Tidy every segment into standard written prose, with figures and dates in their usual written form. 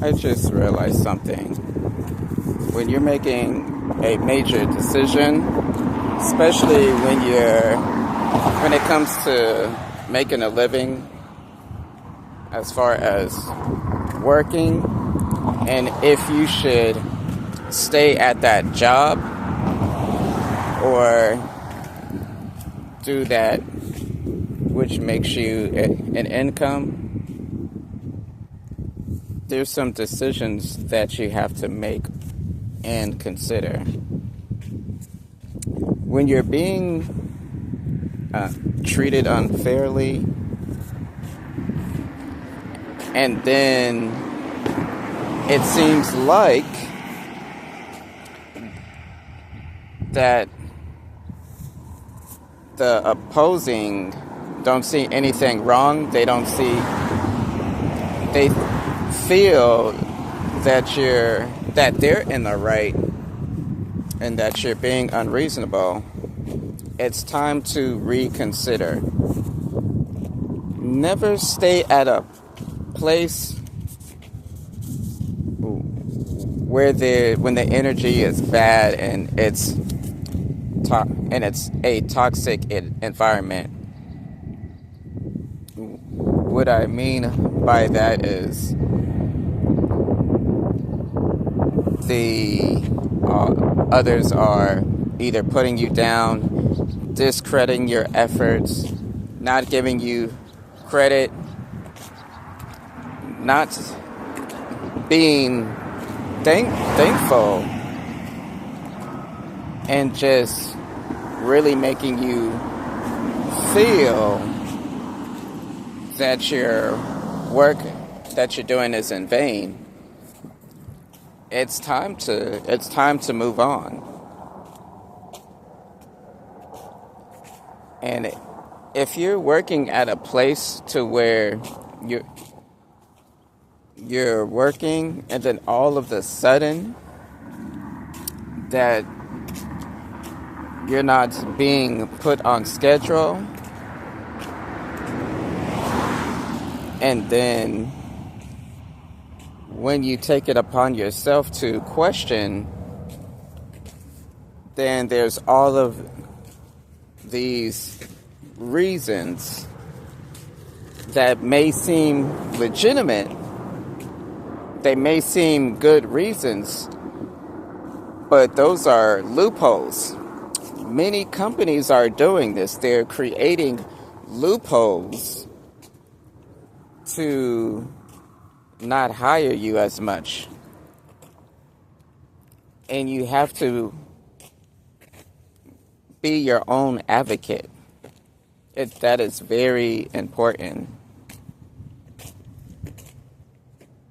I just realized something. When you're making a major decision, especially when it comes to making a living, as far as working, and if you should stay at that job or do that which makes you an income, there's some decisions that you have to make and consider. When you're being treated unfairly, and then it seems like that the opposing don't see anything wrong. They feel that they're in the right and that you're being unreasonable. It's time to reconsider. Never stay at a place when the energy is bad and it's a toxic environment. What I mean by that is the others are either putting you down, discrediting your efforts, not giving you credit, not being thankful, and just really making you feel that your work that you're doing is in vain. It's time to move on. And if you're working at a place to where you're working and then all of a sudden that you're not being put on schedule, and then when you take it upon yourself to question, then there's all of these reasons that may seem legitimate. They may seem good reasons, but those are loopholes. Many companies are doing this. They're creating loopholes to not hire you as much. And you have to be your own advocate. That is very important.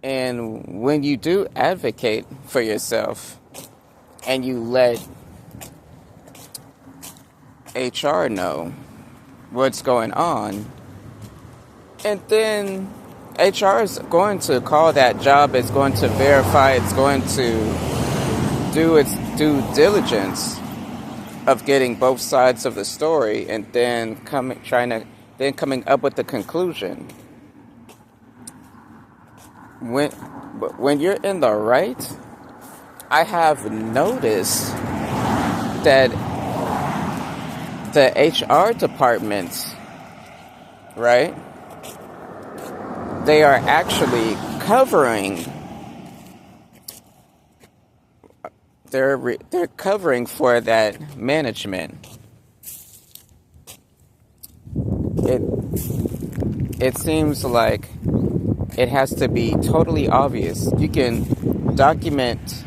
And when you do advocate for yourself and you let HR know what's going on, and then HR is going to call that job, it's going to verify, it's going to do its due diligence of getting both sides of the story, and then coming up with the conclusion. When you're in the right, I have noticed that the HR department, right? They are actually covering. They're covering for that management. It seems like it has to be totally obvious. You can document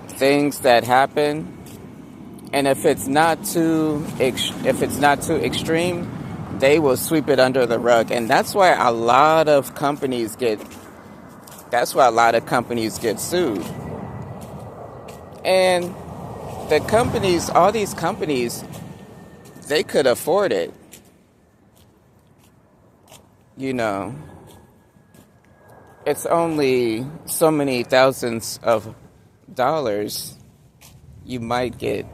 things that happen, and if it's not too extreme, they will sweep it under the rug. And that's why a lot of companies get sued. And all these companies, they could afford it. You know, it's only so many thousands of dollars they might get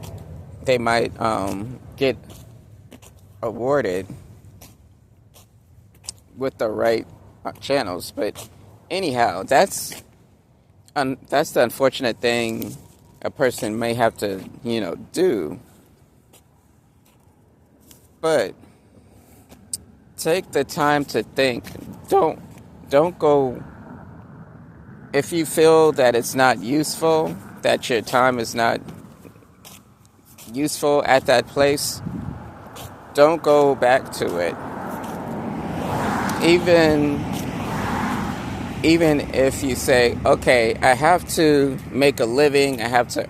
awarded with the right channels. But Anyhow, that's the unfortunate thing a person may have to, do. But take the time to think. Don't go, if you feel that it's not useful, that your time is not useful at that place, don't go back to it. Even if you say, okay, I have to make a living, I have to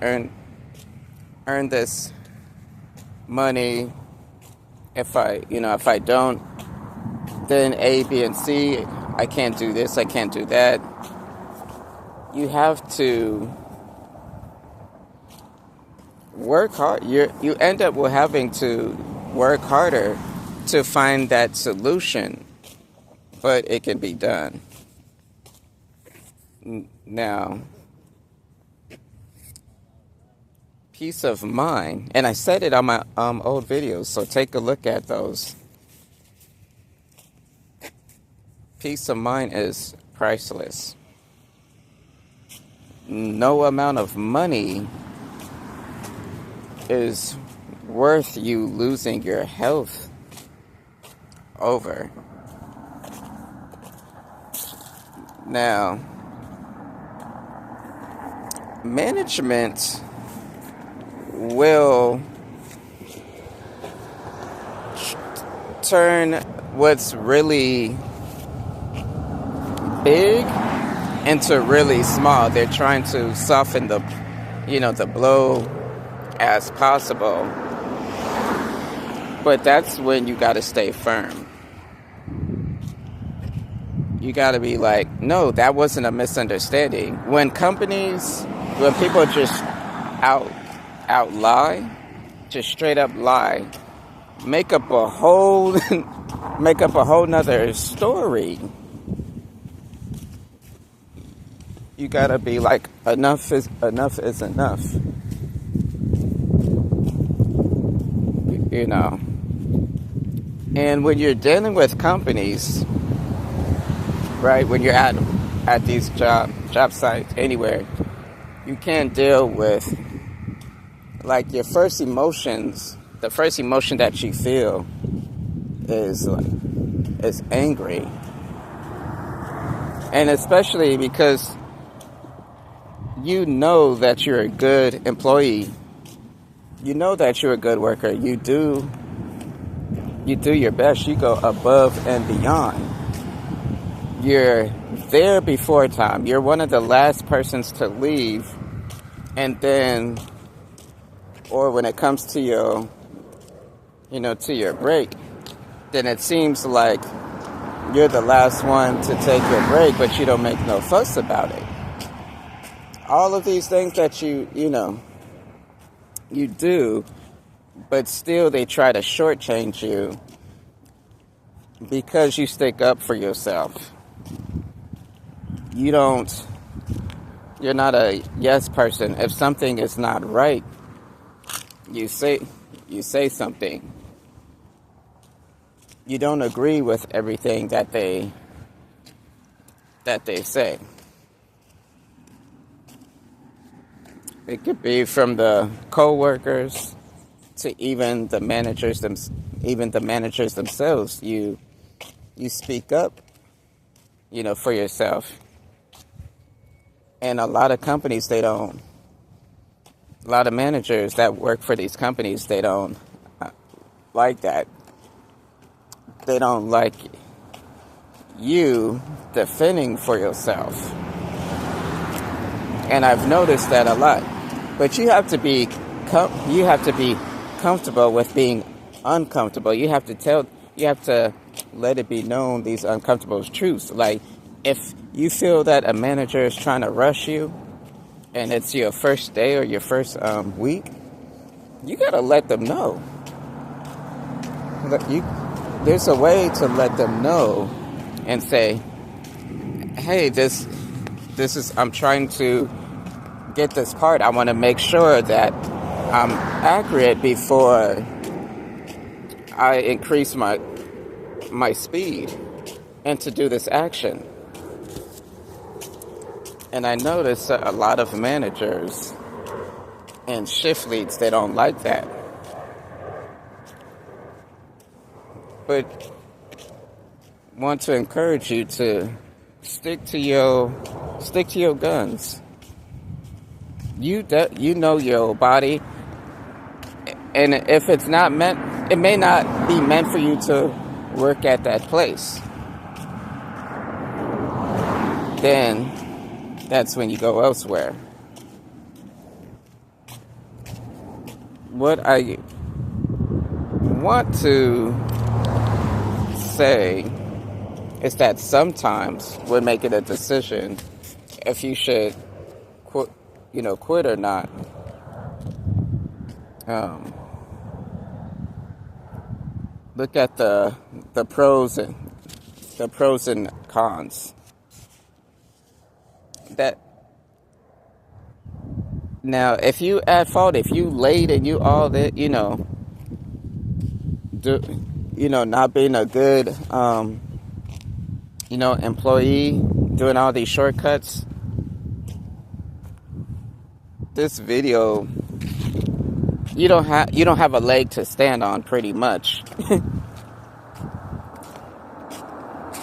earn this money. If I don't, then A, B, and C, I can't do this, I can't do that. You have to work hard. You end up with having to work harder to find that solution, but it can be done. Now, peace of mind, and I said it on my old videos, so take a look at those. Peace of mind is priceless. No amount of money is worth you losing your health over. Now, management will turn what's really big into really small. They're trying to soften the blow as possible. But that's when you got to stay firm. You got to be like, no, that wasn't a misunderstanding. When people just out lie, just straight up lie, make up a whole nother story. You gotta be like, enough is enough. And when you're dealing with companies, right? When you're at these job sites anywhere, you can't deal with like your first emotions. The first emotion that you feel is angry, and especially because you know that you're a good employee. You know that you're a good worker. You do your best. You go above and beyond. You're there before time. You're one of the last persons to leave. And then, or when it comes to your break, then it seems like you're the last one to take your break, but you don't make no fuss about it. All of these things that you do, but still they try to shortchange you because you stick up for yourself. You're not a yes person. If something is not right, you say something. You don't agree with everything that they say. It could be from the co-workers to even the managers themselves. You speak up, for yourself. And a lot of companies, a lot of managers that work for these companies, they don't like that. They don't like you defending for yourself. And I've noticed that a lot. But you have to be comfortable with being uncomfortable. You have to let it be known these uncomfortable truths. Like, if you feel that a manager is trying to rush you, and it's your first day or your first week, you gotta let them know. There's a way to let them know and say, hey, this is, I'm trying to get this part. I want to make sure that I'm accurate before I increase my speed and to do this action. And I notice a lot of managers and shift leads, they don't like that. But want to encourage you to stick to your guns. You know your body, and if it's not meant, it may not be meant for you to work at that place. Then that's when you go elsewhere. What I want to say is that sometimes we're making a decision if you should quit or not. Look at the pros and cons. That now, if you at fault, if you late and you all that, not being a good employee, doing all these shortcuts. This video, you don't have a leg to stand on, pretty much.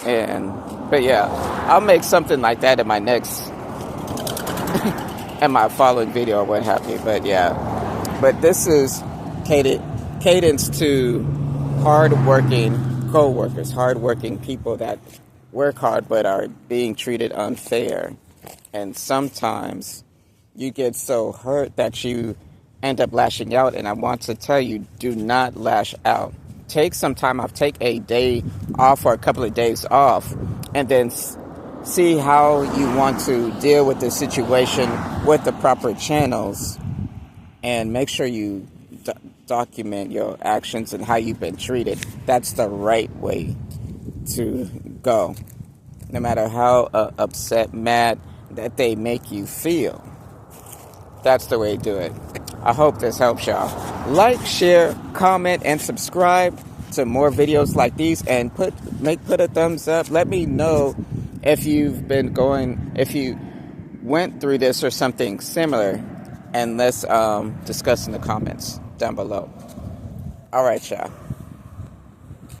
But yeah, I'll make something like that in my next, in my following video or what have you. But yeah, but this is cadence to hard-working co-workers, hard-working people that work hard but are being treated unfair. And sometimes you get so hurt that you end up lashing out. And I want to tell you, do not lash out. Take some time off. Take a day off or a couple of days off. And then see how you want to deal with the situation with the proper channels. And make sure you document your actions and how you've been treated. That's the right way to go. No matter how upset, mad that they make you feel. That's the way to do it. I hope this helps y'all. Like, share, comment, and subscribe to more videos like these, and put a thumbs up. Let me know if you went through this or something similar, and let's discuss in the comments down below. All right, y'all.